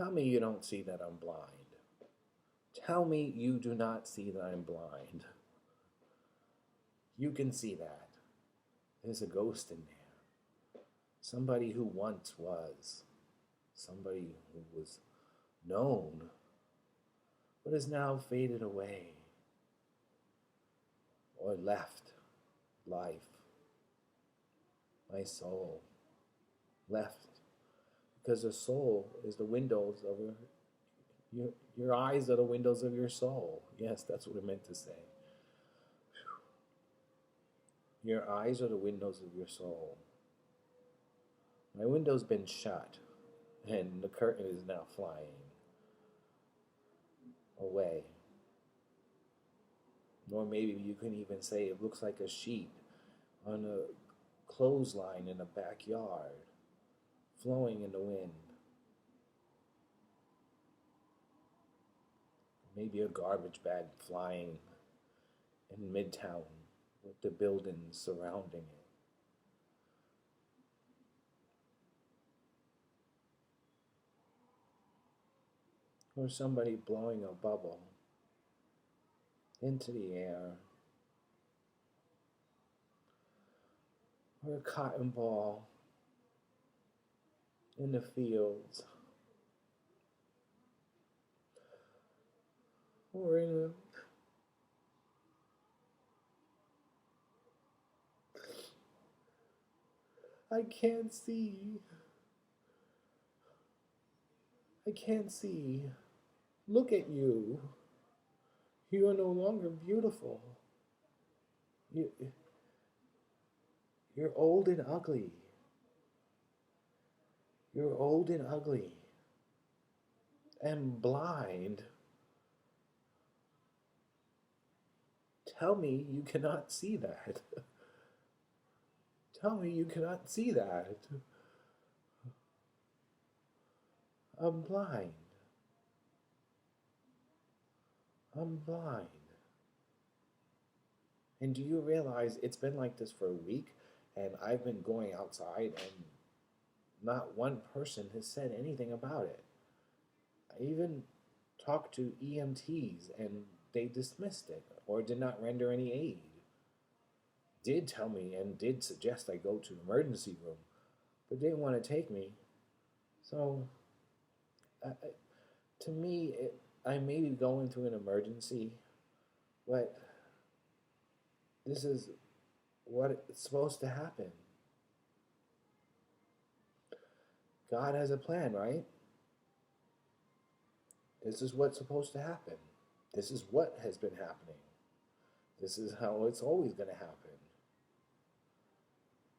Tell me you don't see that I'm blind. Tell me you do not see that I'm blind. You can see that. There's a ghost in there. Somebody who once was. Somebody who was known, but is now faded away or left life. My soul left because the soul is the windows of your eyes are the windows of your soul. Yes, that's what I meant to say. Your eyes are the windows of your soul. My window's been shut, and the curtain is now flying away. Or maybe you can even say it looks like a sheet on a clothesline in a backyard, flowing in the wind. Maybe a garbage bag flying in Midtown with the buildings surrounding it. Or somebody blowing a bubble into the air. Or a cotton ball in the fields. Or in I can't see. I can't see. Look at you. You are no longer beautiful. You, you're old and ugly. You're old and ugly. And blind. Tell me you cannot see that. Tell me you cannot see that. I'm blind. I'm blind. And do you realize it's been like this for a week, and I've been going outside and not one person has said anything about it. I even talked to EMTs and they dismissed it or did not render any aid. Did tell me and did suggest I go to the emergency room, but didn't want to take me. So, to me, I may be going through an emergency, but this is what it's supposed to happen. God has a plan, right? This is what's supposed to happen. This is what has been happening. This is how it's always going to happen.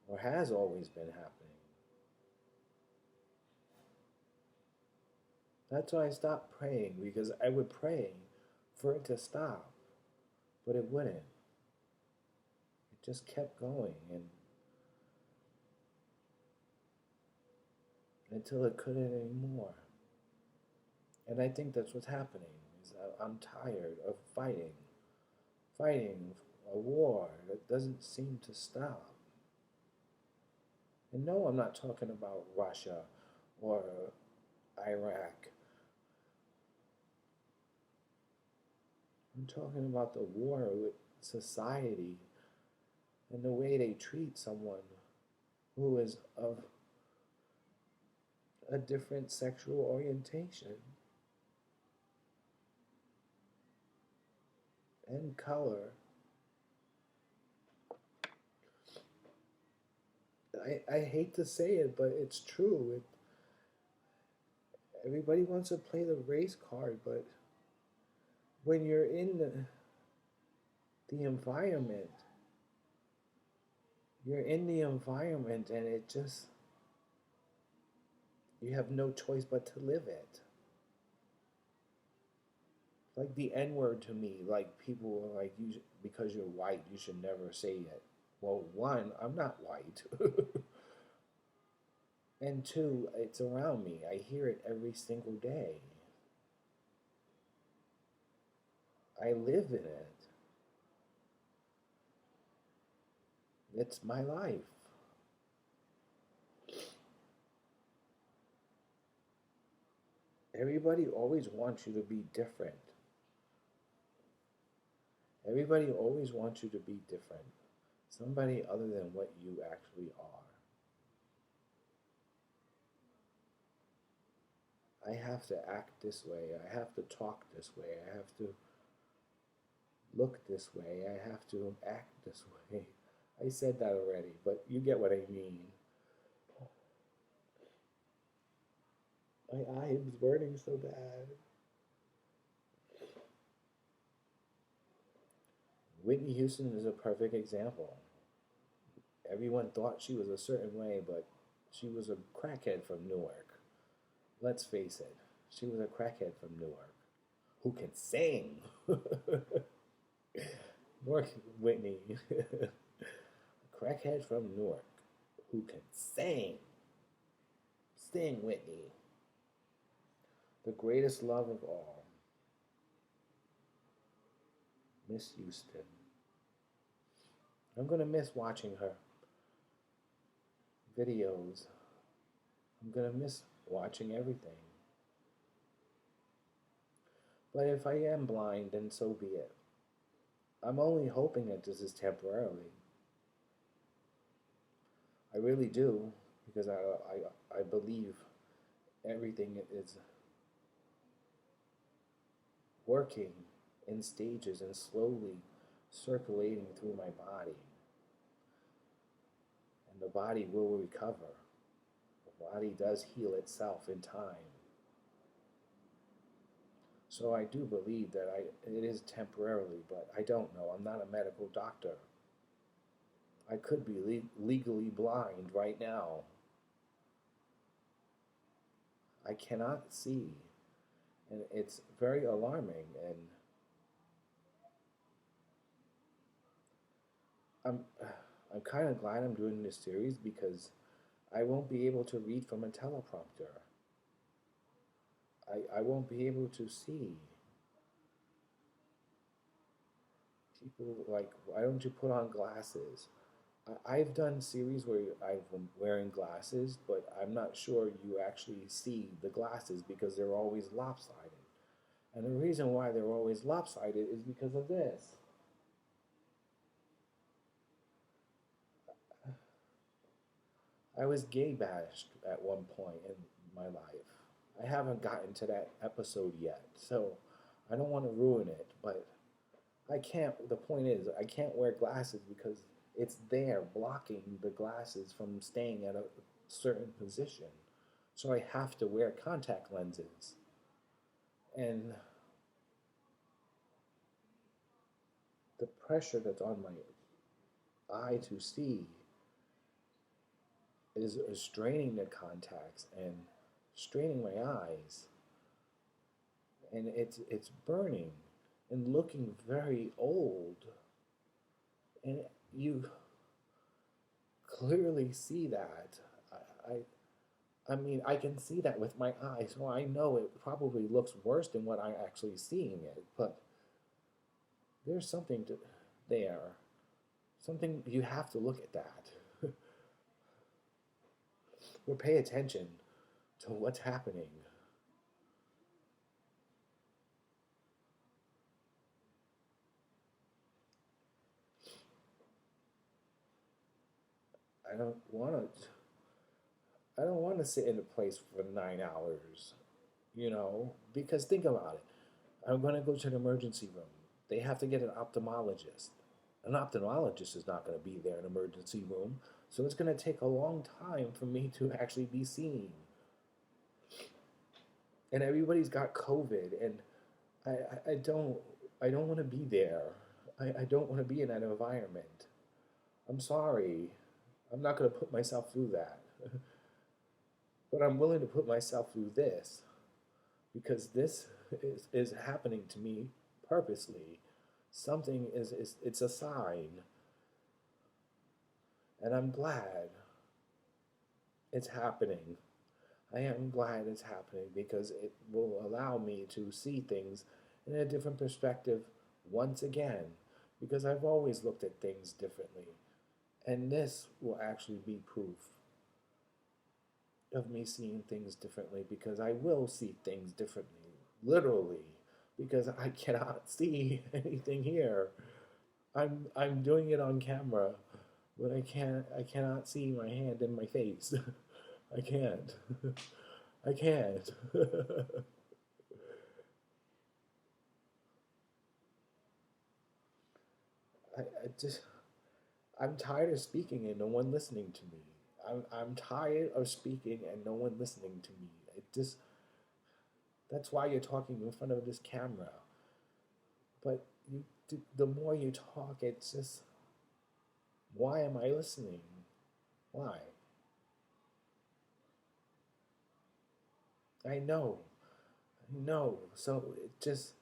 Or has always been happening. That's why I stopped praying, because I would pray for it to stop, but it wouldn't. It just kept going and until it couldn't anymore. And I think that's what's happening. Is I'm tired of fighting a war that doesn't seem to stop. And no, I'm not talking about Russia or Iraq. I'm talking about the war with society and the way they treat someone who is of a different sexual orientation and color. I hate to say it, but it's true. Everybody wants to play the race card, but when you're in the environment, you're in the environment and it just, you have no choice but to live it. Like the N word to me, like people are like, you, because you're white, you should never say it. Well, one, I'm not white. And two, it's around me. I hear it every single day. I live in it. It's my life. Everybody always wants you to be different. Everybody always wants you to be different. Somebody other than what you actually are. I have to act this way. I have to talk this way. I have to look this way. I have to act this way. I said that already, but you get what I mean. My eye is burning so bad. Whitney Houston is a perfect example. Everyone thought she was a certain way, but she was a crackhead from Newark. Let's face it, she was a crackhead from Newark who can sing. Newark Whitney, a crackhead from Newark who can sing. Sing, Whitney. The greatest love of all, Miss Houston. I'm going to miss watching her videos. I'm going to miss watching everything. But if I am blind, then so be it. I'm only hoping that this is temporarily. I really do, because I believe everything is working in stages and slowly circulating through my body. And the body will recover. The body does heal itself in time. So I do believe that it is temporarily, but I don't know. I'm not a medical doctor. I could be legally blind right now. I cannot see. And it's very alarming. And I'm kind of glad I'm doing this series because I won't be able to read from a teleprompter. I won't be able to see. People like, why don't you put on glasses? I've done series where I've been wearing glasses, but I'm not sure you actually see the glasses because they're always lopsided. And the reason why they're always lopsided is because of this. I was gay bashed at one point in my life. I haven't gotten to that episode yet, so I don't want to ruin it, but I can't, the point is, I can't wear glasses because it's there blocking the glasses from staying at a certain position. So I have to wear contact lenses. And the pressure that's on my eye to see is straining the contacts and straining my eyes. And it's burning and looking very old. And you clearly see that. I mean, I can see that with my eyes, so I know it probably looks worse than what I'm actually seeing it. But there's something there. Something, you have to look at that. Or pay attention to what's happening. I don't want to. I don't want to sit in a place for 9 hours, because think about it. I'm going to go to an emergency room. They have to get an ophthalmologist. An ophthalmologist is not going to be there in an emergency room, so it's going to take a long time for me to actually be seen. And everybody's got COVID, and I don't want to be there. I don't want to be in that environment. I'm sorry. I'm not going to put myself through that. But I'm willing to put myself through this because this is happening to me purposely. Something it's a sign. And I'm glad it's happening. I am glad it's happening because it will allow me to see things in a different perspective once again, because I've always looked at things differently. And this will actually be proof. of me seeing things differently, because I will see things differently, literally, because I cannot see anything here. I'm doing it on camera, but I cannot see my hand in my face. I can't. I can't. I just I'm tired of speaking and no one listening to me. I'm tired of speaking and no one listening to me. It just That's why you're talking in front of this camera. But the more you talk, it's just, why am I listening? Why? I know. I know. So it just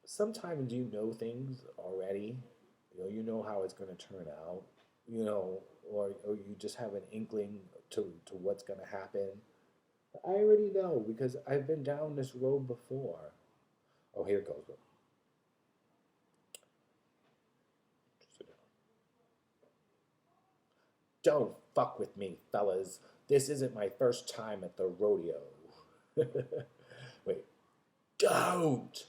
sometimes you know things already. You know how it's going to turn out. Or you just have an inkling to what's going to happen. I already know because I've been down this road before. Oh, here it goes. Don't fuck with me, fellas. This isn't my first time at the rodeo. Wait. Don't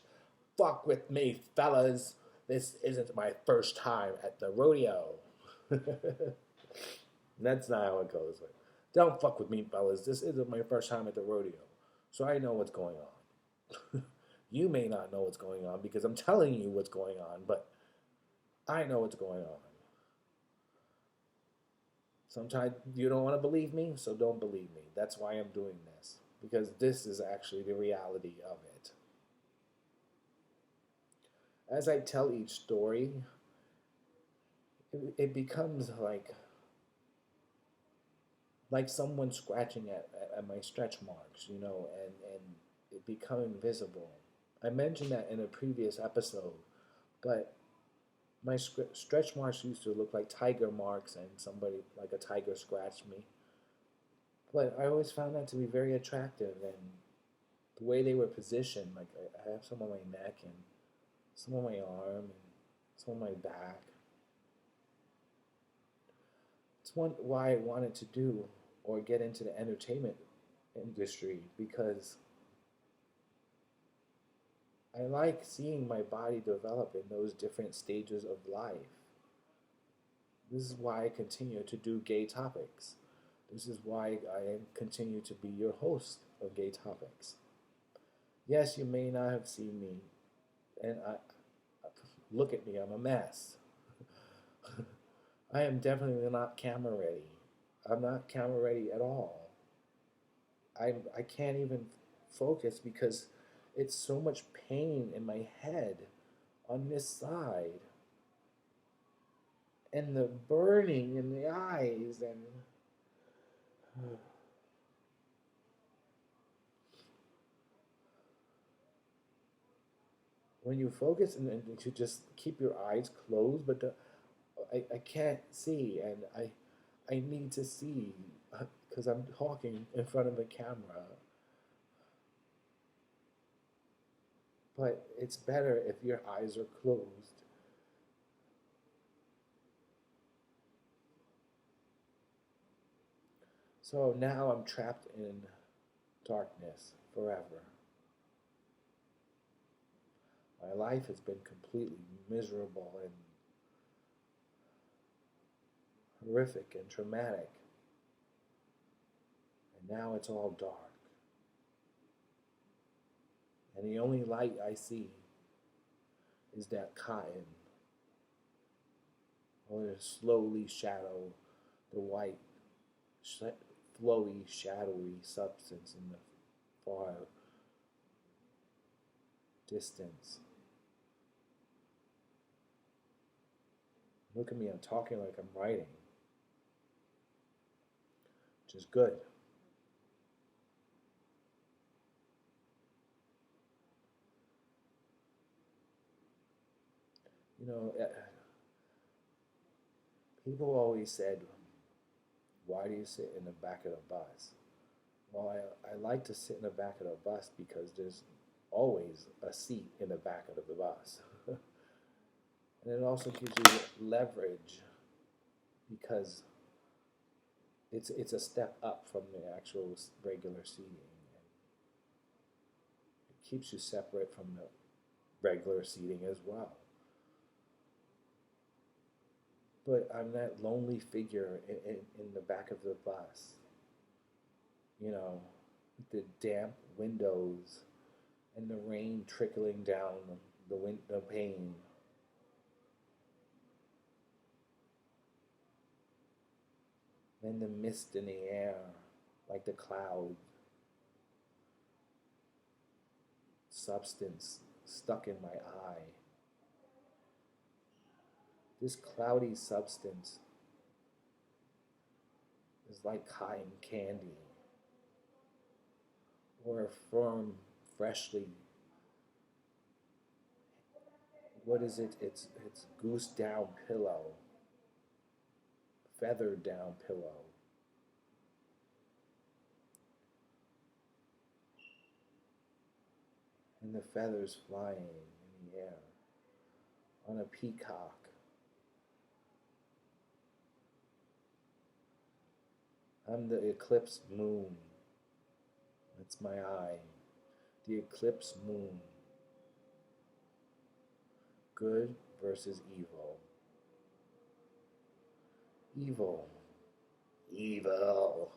fuck with me, fellas. This isn't my first time at the rodeo. That's not how it goes. Like, don't fuck with me, fellas. This isn't my first time at the rodeo. So I know what's going on. You may not know what's going on because I'm telling you what's going on, but I know what's going on. Sometimes you don't want to believe me, so don't believe me. That's why I'm doing this, because this is actually the reality of it. As I tell each story, it becomes like someone scratching at my stretch marks, and it becoming visible. I mentioned that in a previous episode, but my stretch marks used to look like tiger marks, and somebody like a tiger scratched me. But I always found that to be very attractive, and the way they were positioned, like I have some on my neck and some on my arm and some on my back. It's why I wanted to do or get into the entertainment industry, because I like seeing my body develop in those different stages of life. This is why I continue to do Gaytopix. This is why I continue to be your host of Gaytopix. Yes, you may not have seen me, and look at me, I'm a mess. I am definitely not camera ready. I'm not camera ready at all. I can't even focus because it's so much pain in my head on this side, and the burning in the eyes, and when you focus and you just keep your eyes closed, but I can't see, and I need to see because I'm talking in front of a camera. But it's better if your eyes are closed. So now I'm trapped in darkness forever. My life has been completely miserable and horrific and traumatic. And now it's all dark. And the only light I see is that cotton, or to slowly shadow the white, flowy, shadowy substance in the far distance. Look at me, I'm talking like I'm writing, which is good. You know, people always said, why do you sit in the back of the bus? Well, I like to sit in the back of the bus because there's always a seat in the back of the bus. And it also gives you leverage because it's a step up from the actual regular seating. And it keeps you separate from the regular seating as well. But I'm that lonely figure in the back of the bus, you know, with the damp windows and the rain trickling down the pane. And the mist in the air, like the cloud. Substance stuck in my eye. This cloudy substance is like cotton candy or a firm, freshly, what is it? It's goose down pillow, feather down pillow. And the feathers flying in the air on a peacock. I'm the eclipsed moon. That's my eye. The eclipsed moon. Good versus evil. Evil. Evil.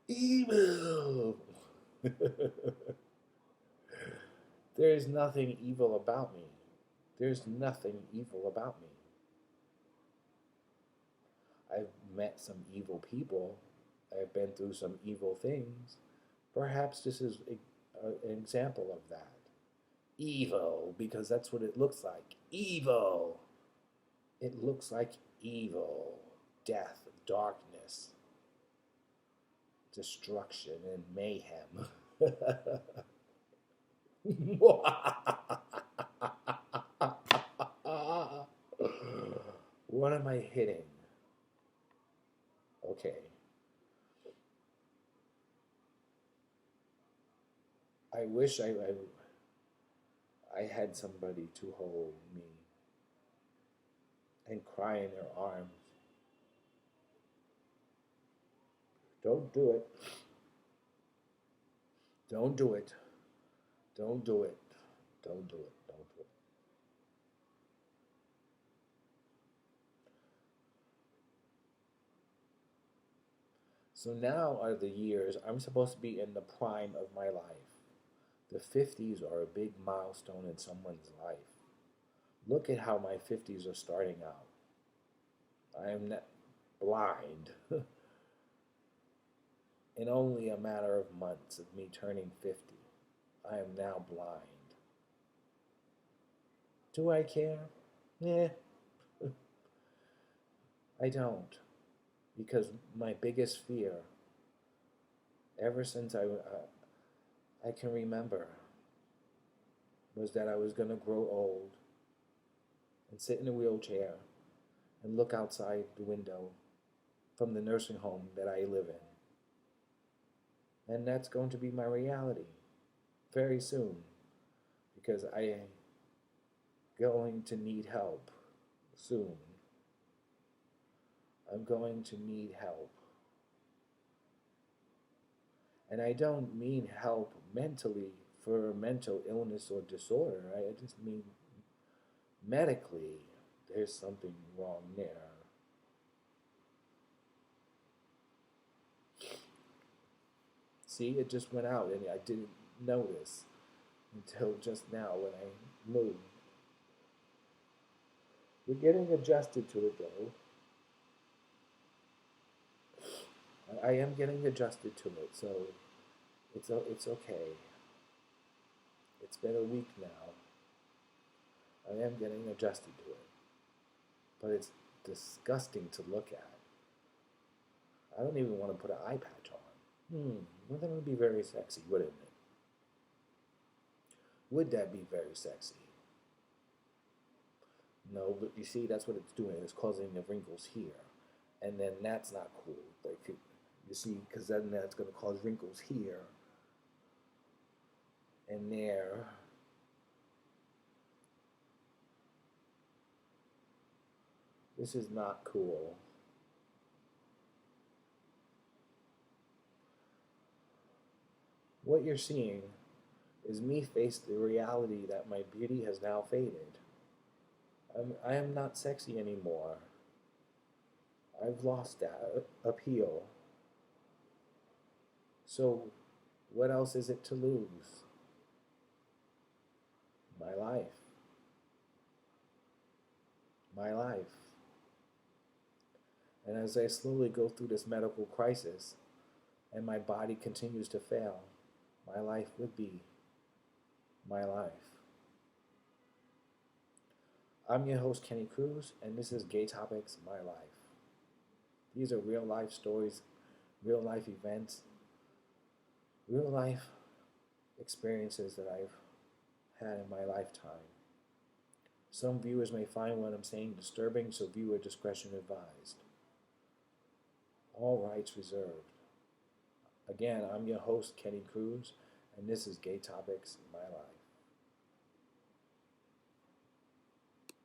Evil. There's nothing evil about me. There's nothing evil about me. I've met some evil people. I've been through some evil things. Perhaps this is an example of that. Evil, because that's what it looks like. Evil. It looks like evil. Death, darkness, destruction, and mayhem. What am I hitting? Okay. I wish I had somebody to hold me and cry in their arms. Don't do it. Don't do it. Don't do it. Don't do it. Don't do it. So now are the years I'm supposed to be in the prime of my life. The 50s are a big milestone in someone's life. Look at how my 50s are starting out. I am not blind. In only a matter of months of me turning 50, I am now blind. Do I care? Yeah. I don't. Because my biggest fear, ever since I can remember, was that I was going to grow old and sit in a wheelchair and look outside the window from the nursing home that I live in. And that's going to be my reality very soon, because I am going to need help soon. I'm going to need help. And I don't mean help mentally for mental illness or disorder. I just mean medically, there's something wrong there. See, it just went out and I didn't notice until just now when I moved. We're getting adjusted to it though. I am getting adjusted to it, so it's okay. It's been a week now. I am getting adjusted to it. But it's disgusting to look at. I don't even want to put an eye patch on. Well, that would be very sexy, wouldn't it? Would that be very sexy? No, but you see, that's what it's doing. It's causing the wrinkles here. And then that's not cool. Like, you see, because then that's going to cause wrinkles here and there. This is not cool. What you're seeing is me face the reality that my beauty has now faded. I am not sexy anymore. I've lost that appeal. So, what else is it to lose? My life. My life. And as I slowly go through this medical crisis and my body continues to fail, my life would be my life. I'm your host, Kenny Cruz, and this is Gaytopix, My Life. These are real life stories, real life events, real life experiences that I've had in my lifetime. Some viewers may find what I'm saying disturbing, so viewer discretion advised. All rights reserved. Again, I'm your host, Kenny Cruz, and this is Gaytopix, My Life.